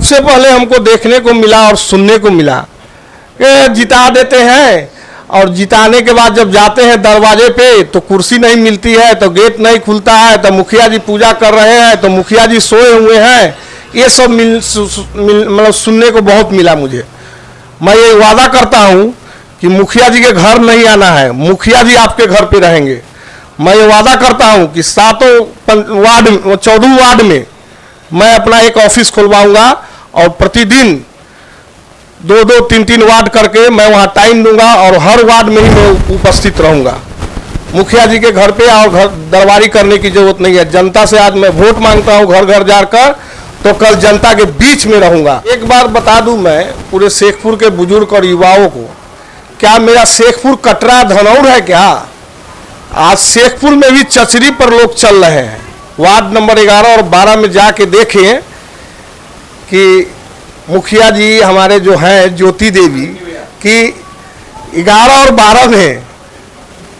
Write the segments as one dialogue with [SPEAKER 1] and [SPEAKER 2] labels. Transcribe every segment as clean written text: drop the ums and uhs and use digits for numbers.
[SPEAKER 1] सबसे पहले हमको देखने को मिला और सुनने को मिला कि जिता देते हैं और जिताने के बाद जब जाते हैं दरवाजे पे तो कुर्सी नहीं मिलती है, तो गेट नहीं खुलता है, तो मुखिया जी पूजा कर रहे हैं, तो मुखिया जी सोए हुए हैं। ये सब मतलब सुनने को बहुत मिला मुझे। मैं ये वादा करता हूँ कि मुखिया जी के घर नहीं आना है, मुखिया जी आपके घर पे रहेंगे। मैं ये वादा करता हूँ कि 14 वार्ड में मैं अपना एक ऑफिस खुलवाऊंगा और प्रतिदिन 2-2, 3-3 वार्ड करके मैं वहाँ टाइम दूंगा और हर वार्ड में ही मैं उपस्थित रहूंगा। मुखिया जी के घर पे और घर दरबारी करने की जरूरत नहीं है। जनता से आज मैं वोट मांगता हूँ घर घर जाकर, तो कल जनता के बीच में रहूंगा। एक बार बता दूं मैं पूरे शेखपुर के बुजुर्ग और युवाओं को, क्या मेरा शेखपुर कटरा धनौर है क्या? आज शेखपुर में भी चचरी पर लोग चल रहे हैं। वार्ड नंबर 11 और 12 में जाके देखें कि मुखिया जी हमारे जो हैं ज्योति देवी कि 11 और 12 में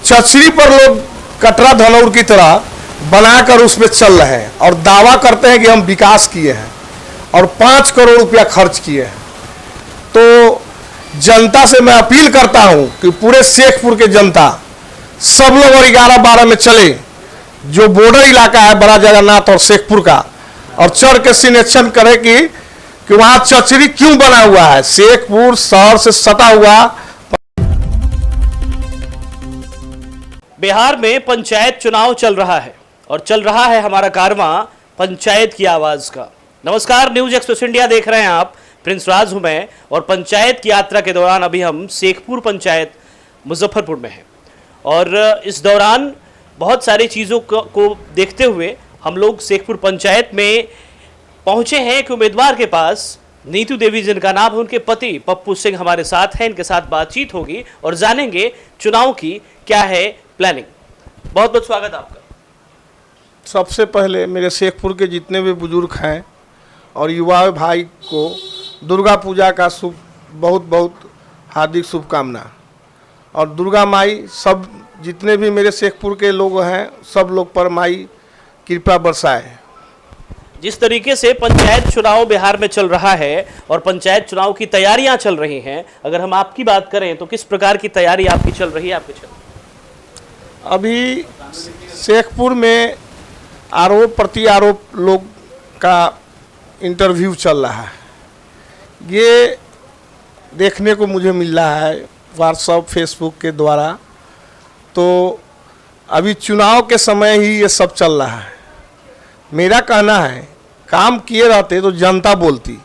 [SPEAKER 1] चचरी पर लोग कटरा धनौर की तरह बनाकर उसमें चल रहे हैं और दावा करते हैं कि हम विकास किए हैं और 5 करोड़ रुपया खर्च किए हैं। तो जनता से मैं अपील करता हूं कि पूरे शेखपुर के जनता सब लोग और 11-12 में चले, जो बॉर्डर इलाका है बड़ा जगन्नाथ और शेखपुर का, और चढ़ के सिलेक्शन करे कि वहां चचरी क्यों बना हुआ है। शेखपुर शहर से सटा हुआ।
[SPEAKER 2] बिहार में पंचायत चुनाव चल रहा है और चल रहा है हमारा कारवां पंचायत की आवाज का। नमस्कार, न्यूज एक्सप्रेस इंडिया देख रहे हैं आप। प्रिंस राज हूं मैं और पंचायत की यात्रा के दौरान अभी हम शेखपुर पंचायत मुजफ्फरपुर में हैं और इस दौरान बहुत सारी चीज़ों को देखते हुए हम लोग शेखपुर पंचायत में पहुंचे हैं। एक उम्मीदवार के पास, नीतू देवी जिनका नाम है, उनके पति पप्पू सिंह हमारे साथ हैं। इनके साथ बातचीत होगी और जानेंगे चुनाव की क्या है प्लानिंग। बहुत बहुत स्वागत आपका।
[SPEAKER 1] सबसे पहले मेरे शेखपुर के जितने भी बुजुर्ग हैं और युवा भाई को दुर्गा पूजा का बहुत बहुत हार्दिक शुभकामना। और दुर्गा माई सब जितने भी मेरे शेखपुर के लोग हैं सब लोग पर माई कृपा बरसाए।
[SPEAKER 2] जिस तरीके से पंचायत चुनाव बिहार में चल रहा है और पंचायत चुनाव की तैयारियां चल रही हैं, अगर हम आपकी बात करें तो किस प्रकार की तैयारी आपकी चल रही है? आपकी
[SPEAKER 1] अभी शेखपुर में आरोप प्रति आरोप लोग का इंटरव्यू चल रहा है। ये देखने को मुझे मिल रहा है व्हाट्सएप फेसबुक के द्वारा। तो अभी चुनाव के समय ही ये सब चल रहा है। मेरा कहना है काम किए रहते तो जनता बोलती,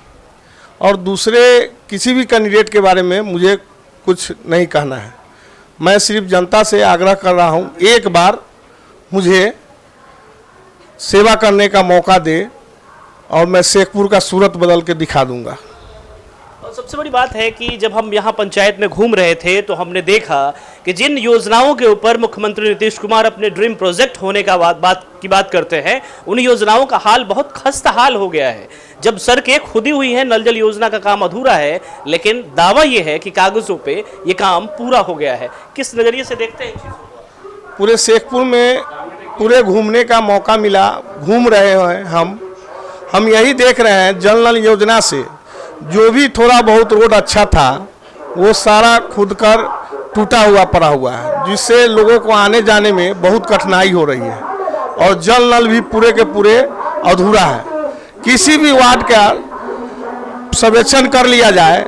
[SPEAKER 1] और दूसरे किसी भी कैंडिडेट के बारे में मुझे कुछ नहीं कहना है। मैं सिर्फ जनता से आग्रह कर रहा हूँ, एक बार मुझे सेवा करने का मौका दे और मैं शेखपुर का सूरत बदल के दिखा दूंगा।
[SPEAKER 2] और सबसे बड़ी बात है कि जब हम यहाँ पंचायत में घूम रहे थे तो हमने देखा कि जिन योजनाओं के ऊपर मुख्यमंत्री नीतीश कुमार अपने ड्रीम प्रोजेक्ट होने का बात करते हैं, उन योजनाओं का हाल बहुत खस्ता हाल हो गया है। जब सड़कें खुदी हुई हैं, नल जल योजना का काम अधूरा है, लेकिन दावा यह है कि कागजों पे ये काम पूरा हो गया है। किस नजरिए से देखते हैं इन चीजों को?
[SPEAKER 1] पूरे शेखपुर में पूरे घूमने का मौका मिला, घूम रहे हैं हम यही देख रहे हैं जल नल योजना से जो भी थोड़ा बहुत रोड अच्छा था वो सारा खुद कर टूटा हुआ पड़ा हुआ है, जिससे लोगों को आने जाने में बहुत कठिनाई हो रही है। और जल नल भी पूरे के पूरे अधूरा है। किसी भी वार्ड का सर्वेक्षण कर लिया जाए,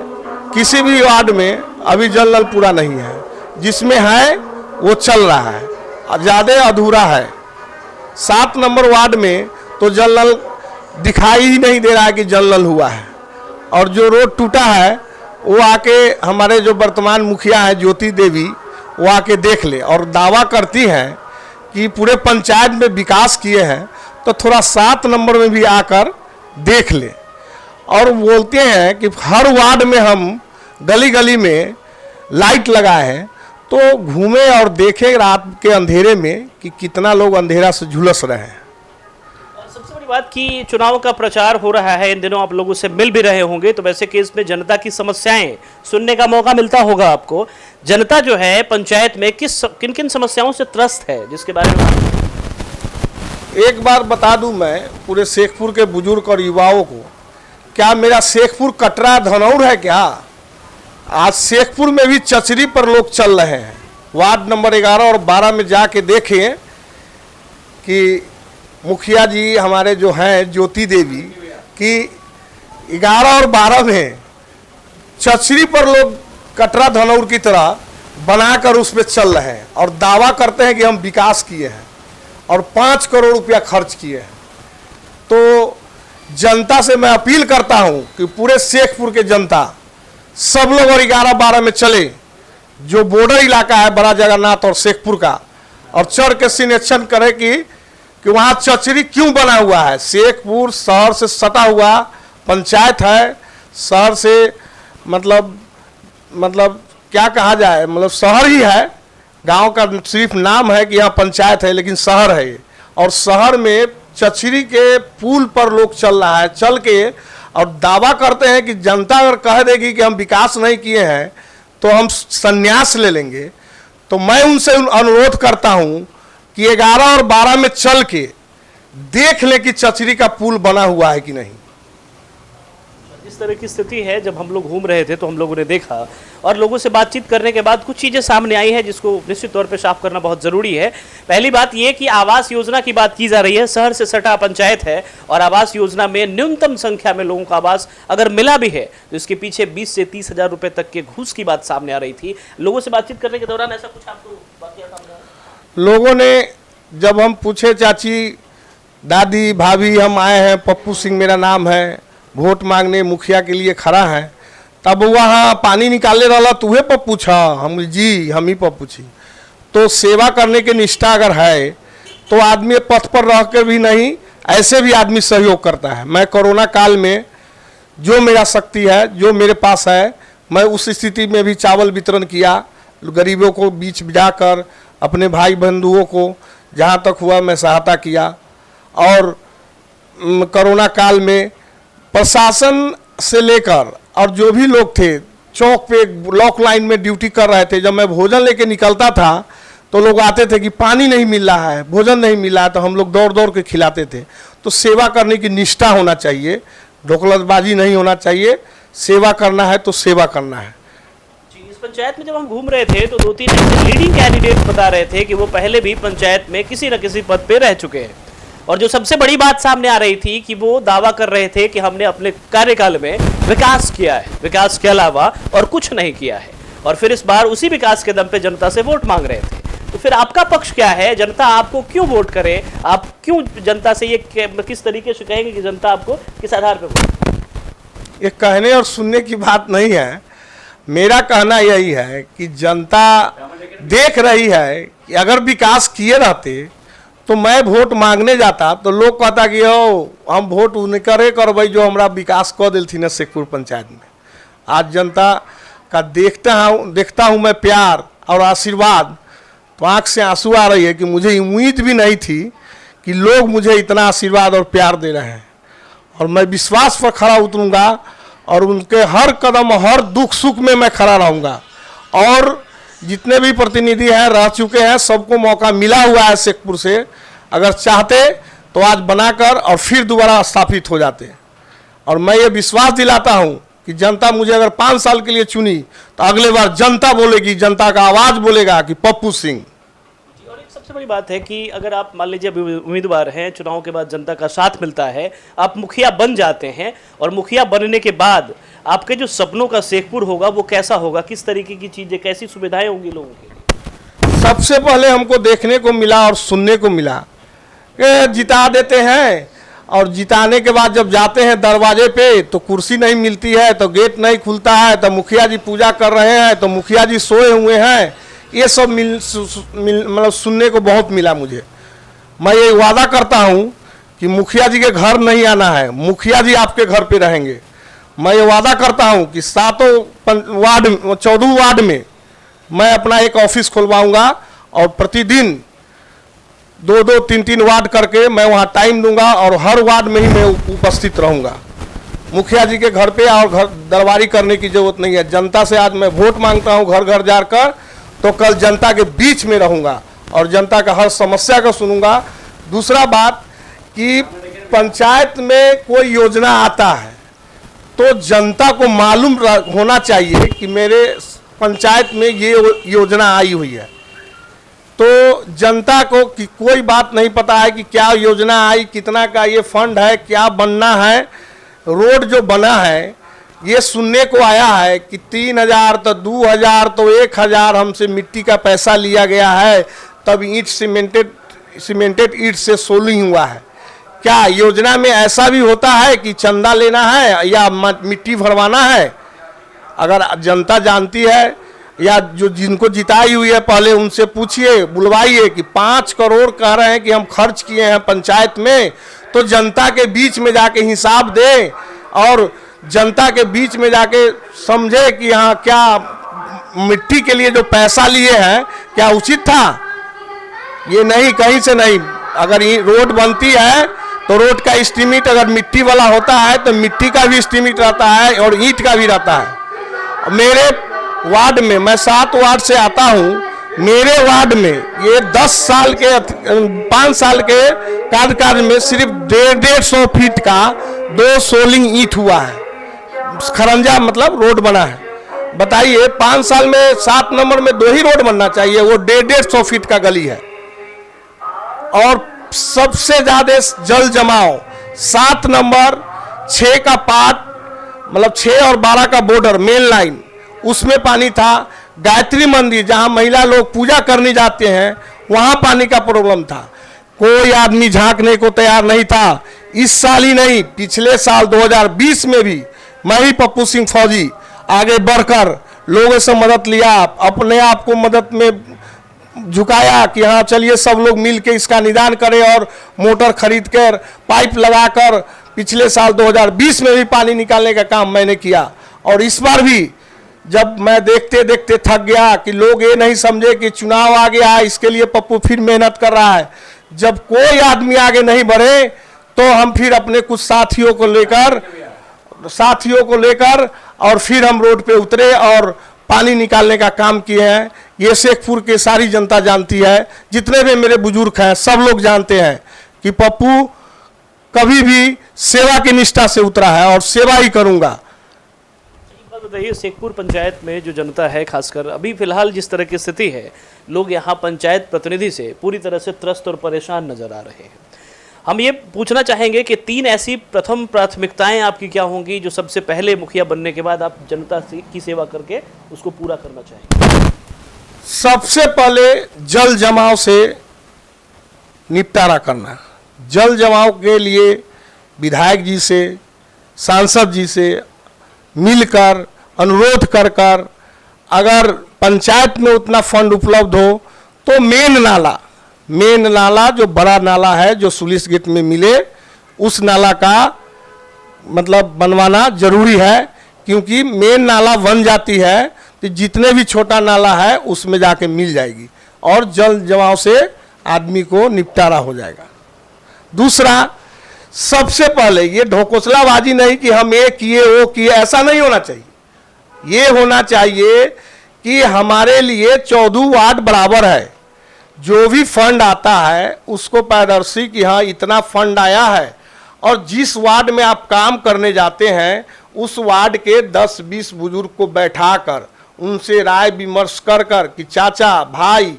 [SPEAKER 1] किसी भी वार्ड में अभी जल नल पूरा नहीं है। जिसमें है वो चल रहा है, ज़्यादा अधूरा है। 7 नंबर वार्ड में तो जल नल दिखाई ही नहीं दे रहा है कि जल नल हुआ है। और जो रोड टूटा है वो आके हमारे जो वर्तमान मुखिया हैं ज्योति देवी, वो आके देख ले और दावा करती हैं कि पूरे पंचायत में विकास किए हैं, तो थोड़ा 7 नंबर में भी आकर देख ले। और बोलते हैं कि हर वार्ड में हम गली गली में लाइट लगाए हैं, तो घूमे और देखें रात के अंधेरे में कि कितना लोग अंधेरा से झुलस रहे हैं।
[SPEAKER 2] सबसे बड़ी बात कि चुनाव का प्रचार हो रहा है, इन दिनों आप लोगों से मिल भी रहे होंगे, तो वैसे केस में जनता की समस्याएं सुनने का मौका मिलता होगा आपको। जनता जो है पंचायत में किन किन समस्याओं से त्रस्त है, जिसके बारे में एक
[SPEAKER 1] बार बता दूं मैं पूरे शेखपुर के बुजुर्ग और युवाओं को, क्या मेरा शेखपुर कटरा धनौर है क्या? आज शेखपुर में भी चचरी पर लोग चल रहे हैं। वार्ड नंबर 11 और 12 में जाके देखें कि मुखिया जी हमारे जो हैं ज्योति देवी कि 11 और 12 में चचरी पर लोग कटरा धनौर की तरह बनाकर उस पर चल रहे हैं और दावा करते हैं कि हम विकास किए हैं और 5 करोड़ रुपया खर्च किए हैं। तो जनता से मैं अपील करता हूं कि पूरे शेखपुर के जनता सब लोग और 11-12 में चले, जो बॉर्डर इलाका है बड़ा जगन्नाथ और शेखपुर का, और चढ़ के सिलेक्शन करे कि वहाँ चचरी क्यों बना हुआ है। शेखपुर शहर से सटा हुआ पंचायत है, शहर से मतलब क्या कहा जाए, मतलब शहर ही है। गांव का सिर्फ नाम है कि यहाँ पंचायत है, लेकिन शहर है ये। और शहर में चचरी के पुल पर लोग चल रहा है, चल के और दावा करते हैं कि जनता अगर कह देगी कि हम विकास नहीं किए हैं तो हम संन्यास ले लेंगे। तो मैं उनसे अनुरोध करता हूं कि 11 और 12 में चल के देख ले कि चचरी का पुल बना हुआ है कि नहीं।
[SPEAKER 2] इस तरह की स्थिति है। जब हम लोग घूम रहे थे तो हम लोगों ने देखा और लोगों से बातचीत करने के बाद कुछ चीज़ें सामने आई है जिसको निश्चित तौर पे साफ करना बहुत ज़रूरी है। पहली बात ये कि आवास योजना की बात की जा रही है। शहर से सटा पंचायत है और आवास योजना में न्यूनतम संख्या में लोगों को आवास अगर मिला भी है तो इसके पीछे 20 से 30 हज़ार रुपये तक के घूस की बात सामने आ रही थी। लोगों से बातचीत करने के दौरान ऐसा कुछ आपको वाकया सामने आया?
[SPEAKER 1] लोगों ने जब हम पूछे, चाची दादी भाभी हम आए हैं, पप्पू सिंह मेरा नाम है, वोट मांगने मुखिया के लिए खड़ा है, तब वहाँ पानी निकाले रहा तो वह पप्पू छा, हम जी हम ही पप्पू छी। तो सेवा करने की निष्ठा अगर है तो आदमी पथ पर रह कर भी नहीं, ऐसे भी आदमी सहयोग करता है। मैं कोरोना काल में जो मेरा शक्ति है, जो मेरे पास है, मैं उस स्थिति में भी चावल वितरण किया, गरीबों को बीच जाकर अपने भाई बंधुओं को जहाँ तक हुआ मैं सहायता किया। और कोरोना काल में प्रशासन से लेकर और जो भी लोग थे चौक पे ब्लॉक लाइन में ड्यूटी कर रहे थे, जब मैं भोजन लेके निकलता था तो लोग आते थे कि पानी नहीं मिल रहा है, भोजन नहीं मिल रहा है, तो हम लोग दौड़ दौड़ के खिलाते थे। तो सेवा करने की निष्ठा होना चाहिए, ढोकलबाजी नहीं होना चाहिए। सेवा करना है तो सेवा करना है।
[SPEAKER 2] इस पंचायत में जब हम घूम रहे थे तो 2-3 लीडिंग कैंडिडेट बता रहे थे कि वो पहले भी पंचायत में किसी न किसी पद पे रह चुके हैं। और जो सबसे बड़ी बात सामने आ रही थी कि वो दावा कर रहे थे कि हमने अपने कार्यकाल में विकास किया है, विकास के अलावा और कुछ नहीं किया है। और फिर इस बार उसी विकास के दम पे जनता से वोट मांग रहे थे। तो फिर आपका पक्ष क्या है? जनता आपको क्यों वोट करे? आप क्यों जनता से ये किस तरीके से कहेंगे कि जनता आपको किस आधार पर वोट?
[SPEAKER 1] ये कहने और सुनने की बात नहीं है। मेरा कहना यही है कि जनता देख रही है कि अगर विकास किए रहते तो मैं वोट मांगने जाता तो लोग कहता कि हम वोट उन्हें करे करबै जो हमरा विकास कर दिलथिन शेखपुर पंचायत में। आज जनता का देखता हूँ मैं प्यार और आशीर्वाद, तो आँख से आंसू आ रही है कि मुझे उम्मीद भी नहीं थी कि लोग मुझे इतना आशीर्वाद और प्यार दे रहे हैं। और मैं विश्वास पर खड़ा उतरूँगा और उनके हर कदम हर दुख सुख में मैं खड़ा रहूँगा। और जितने भी प्रतिनिधि हैं रह चुके हैं, सबको मौका मिला हुआ है शेखपुर से, अगर चाहते तो आज बनाकर और फिर दोबारा स्थापित हो जाते। और मैं ये विश्वास दिलाता हूं कि जनता मुझे अगर 5 साल के लिए चुनी तो अगले बार जनता बोलेगी, जनता का आवाज बोलेगा कि पप्पू सिंह।
[SPEAKER 2] और एक सबसे बड़ी बात है कि अगर आप मान लीजिए उम्मीदवार हैं, चुनाव के बाद जनता का साथ मिलता है, आप मुखिया बन जाते हैं और मुखिया बनने के बाद आपके जो सपनों का शेखपुर होगा वो कैसा होगा? किस तरीके की चीजें, कैसी सुविधाएं होंगी लोगों के लिए?
[SPEAKER 1] सबसे पहले हमको देखने को मिला और सुनने को मिला कि जिता देते हैं और जिताने के बाद जब जाते हैं दरवाजे पे तो कुर्सी नहीं मिलती है, तो गेट नहीं खुलता है, तो मुखिया जी पूजा कर रहे हैं, तो मुखिया जी सोए हुए हैं। ये सब मतलब सुनने को बहुत मिला मुझे। मैं ये वादा करता हूँ कि मुखिया जी के घर नहीं आना है, मुखिया जी आपके घर पे रहेंगे। मैं ये वादा करता हूं कि 14 वार्ड में मैं अपना एक ऑफिस खुलवाऊंगा और प्रतिदिन 2-2, 3-3 वार्ड करके मैं वहां टाइम दूंगा और हर वार्ड में ही मैं उपस्थित रहूंगा। मुखिया जी के घर पे और घर दरबारी करने की जरूरत नहीं है। जनता से आज मैं वोट मांगता हूं घर घर जाकर, तो कल जनता के बीच में रहूंगा और जनता का हर समस्या को सुनूंगा। दूसरा बात कि पंचायत में कोई योजना आता है तो जनता को मालूम होना चाहिए कि मेरे पंचायत में ये योजना आई हुई है। तो जनता को कि कोई बात नहीं पता है कि क्या योजना आई, कितना का ये फंड है, क्या बनना है। रोड जो बना है ये सुनने को आया है कि 3,000 तो 2,000 तो 1,000 हमसे मिट्टी का पैसा लिया गया है, तब ईंट सीमेंटेड ईंट से सोलिंग हुआ है। क्या योजना में ऐसा भी होता है कि चंदा लेना है या मिट्टी भरवाना है? अगर जनता जानती है या जो जिनको जिताई हुई है पहले उनसे पूछिए, बुलवाइए कि 5 करोड़ कह रहे हैं कि हम खर्च किए हैं पंचायत में, तो जनता के बीच में जाके हिसाब दें और जनता के बीच में जाके समझे कि हाँ क्या मिट्टी के लिए जो पैसा लिए हैं क्या उचित था। ये नहीं, कहीं से नहीं। अगर ये रोड बनती है तो रोड का एस्टीमेट अगर मिट्टी वाला होता है तो मिट्टी का भी एस्टीमेट रहता है और ईंट का भी रहता है। मेरे वार्ड में, मैं 7 वार्ड से आता हूँ, मेरे वार्ड में ये 10 साल के 5 साल के कार्यकाल में सिर्फ 150 फीट का 2 सोलिंग ईंट हुआ है, खरंजा मतलब रोड बना है। बताइए 5 साल में 7 नंबर में 2 ही रोड बनना चाहिए, वो 150 फीट का गली है। और सबसे ज्यादा जल जमाव 7 नंबर 6 का पार्ट, मतलब 6 और 12 का बॉर्डर मेन लाइन, उसमें पानी था। गायत्री मंदिर जहां महिला लोग पूजा करने जाते हैं वहां पानी का प्रॉब्लम था। कोई आदमी झांकने को तैयार नहीं था। इस साल ही नहीं, पिछले साल 2020 में भी मैं ही पप्पू सिंह फौजी आगे बढ़कर लोगों से मदद लिया, अपने आप को मदद में झुकाया कि हाँ चलिए सब लोग मिलके इसका निदान करें, और मोटर खरीद कर पाइप लगाकर पिछले साल 2020 में भी पानी निकालने का काम मैंने किया। और इस बार भी जब मैं देखते देखते थक गया कि लोग ये नहीं समझे कि चुनाव आ गया है इसके लिए पप्पू फिर मेहनत कर रहा है, जब कोई आदमी आगे नहीं बढ़े तो हम फिर अपने कुछ साथियों को लेकर और फिर हम रोड पे उतरे और पानी निकालने का काम किए हैं। ये शेखपुर की सारी जनता जानती है, जितने भी मेरे बुजुर्ग हैं सब लोग जानते हैं कि पप्पू कभी भी सेवा की निष्ठा से उतरा है और सेवा ही करूंगा।
[SPEAKER 2] बताइए, शेखपुर पंचायत में जो जनता है, खासकर अभी फिलहाल जिस तरह की स्थिति है, लोग यहाँ पंचायत प्रतिनिधि से पूरी तरह से त्रस्त और परेशान नजर आ रहे हैं। हम ये पूछना चाहेंगे कि 3 ऐसी प्रथम प्राथमिकताएं आपकी क्या होंगी जो सबसे पहले मुखिया बनने के बाद आप जनता की सेवा करके उसको पूरा करना चाहेंगे?
[SPEAKER 1] सबसे पहले जल जमाव से निपटारा करना। जल जमाव के लिए विधायक जी से, सांसद जी से मिलकर अनुरोध कर अगर पंचायत में उतना फंड उपलब्ध हो तो मेन नाला जो बड़ा नाला है जो सुलिस गेट में मिले, उस नाला का मतलब बनवाना जरूरी है। क्योंकि मेन नाला बन जाती है तो जितने भी छोटा नाला है उसमें जाके मिल जाएगी और जल जमाव से आदमी को निपटारा हो जाएगा। दूसरा, सबसे पहले ये ढोकोसलाबाजी नहीं कि हम ये किए वो किए, ऐसा नहीं होना चाहिए। ये होना चाहिए कि हमारे लिए 14 वार्ड बराबर है, जो भी फंड आता है उसको पारदर्शी कि हाँ इतना फंड आया है, और जिस वार्ड में आप काम करने जाते हैं उस वार्ड के 10-20 बुजुर्ग को बैठाकर उनसे राय विमर्श कर कि चाचा भाई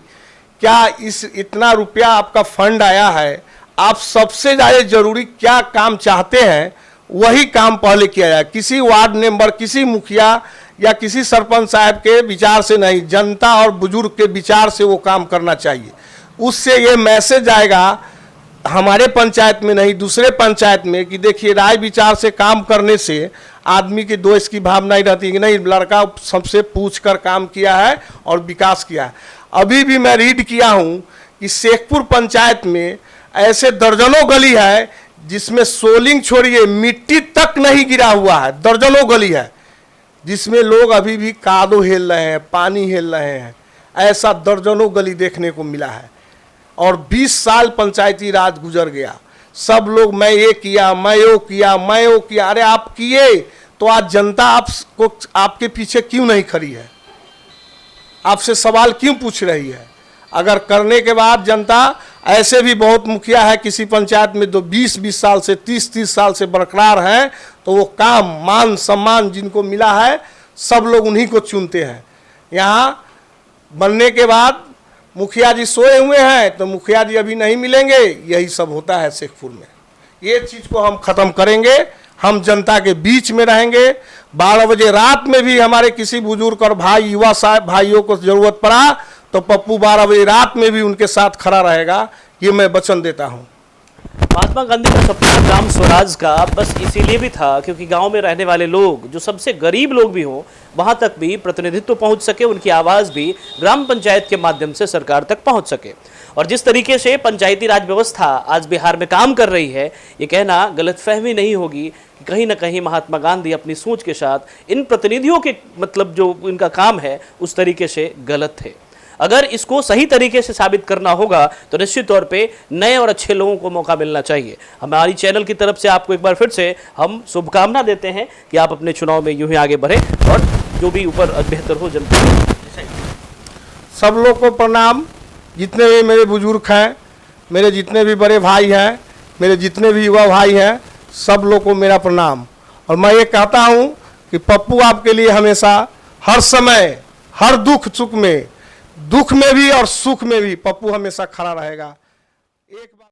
[SPEAKER 1] क्या इतना रुपया आपका फंड आया है, आप सबसे ज़्यादा जरूरी क्या काम चाहते हैं वही काम पहले किया जाए। किसी वार्ड मेंबर, किसी मुखिया या किसी सरपंच साहब के विचार से नहीं, जनता और बुजुर्ग के विचार से वो काम करना चाहिए। उससे ये मैसेज आएगा हमारे पंचायत में नहीं दूसरे पंचायत में कि देखिए राय विचार से काम करने से आदमी की दोष की भावना ही रहती है कि नहीं लड़का सबसे पूछ कर काम किया है और विकास किया है। अभी भी मैं रीड किया हूँ कि शेखपुर पंचायत में ऐसे दर्जनों गली है जिसमें सोलिंग छोड़िए मिट्टी तक नहीं गिरा हुआ है। दर्जनों गली है जिसमें लोग अभी भी कादो हिल रहे हैं, पानी हिल रहे हैं। ऐसा दर्जनों गली देखने को मिला है। और 20 साल पंचायती राज गुजर गया, सब लोग मैं ये किया, मैं वो किया, मैं वो किया। अरे आप किए तो आज जनता आपको आपके पीछे क्यों नहीं खड़ी है, आपसे सवाल क्यों पूछ रही है? अगर करने के बाद जनता, ऐसे भी बहुत मुखिया है किसी पंचायत में जो 20-20 साल से 30-30 साल से बरकरार हैं, तो वो काम, मान सम्मान जिनको मिला है सब लोग उन्हीं को चुनते हैं। यहाँ बनने के बाद मुखिया जी सोए हुए हैं तो मुखिया जी अभी नहीं मिलेंगे, यही सब होता है शेखपुर में। ये चीज़ को हम ख़त्म करेंगे, हम जनता के बीच में रहेंगे। 12 बजे रात में भी हमारे किसी बुजुर्ग और भाई, युवा साहब भाइयों को ज़रूरत पड़ा तो पप्पू 12 बजे रात में भी उनके साथ खड़ा रहेगा, ये मैं वचन देता हूँ।
[SPEAKER 2] महात्मा गांधी का सपना ग्राम स्वराज का बस इसीलिए भी था क्योंकि गांव में रहने वाले लोग, जो सबसे गरीब लोग भी हों, वहां तक भी प्रतिनिधित्व पहुंच सके, उनकी आवाज़ भी ग्राम पंचायत के माध्यम से सरकार तक पहुंच सके। और जिस तरीके से पंचायती राज व्यवस्था आज बिहार में काम कर रही है, ये कहना गलतफहमी नहीं होगी कि कहीं ना कहीं महात्मा गांधी अपनी सोच के साथ इन प्रतिनिधियों के मतलब जो इनका काम है उस तरीके से गलत थे। अगर इसको सही तरीके से साबित करना होगा तो निश्चित तौर पे नए और अच्छे लोगों को मौका मिलना चाहिए। हमारी चैनल की तरफ से आपको एक बार फिर से हम शुभकामना देते हैं कि आप अपने चुनाव में यूं ही आगे बढ़े और जो भी ऊपर बेहतर हो जनता।
[SPEAKER 1] सब लोग को प्रणाम, जितने भी मेरे बुजुर्ग हैं, मेरे जितने भी बड़े भाई हैं, मेरे जितने भी युवा भाई हैं, सब लोग को मेरा प्रणाम। और मैं ये कहता हूँ कि पप्पू आपके लिए हमेशा, हर समय, हर दुख में भी और सुख में भी पप्पू हमेशा खड़ा रहेगा। एक बार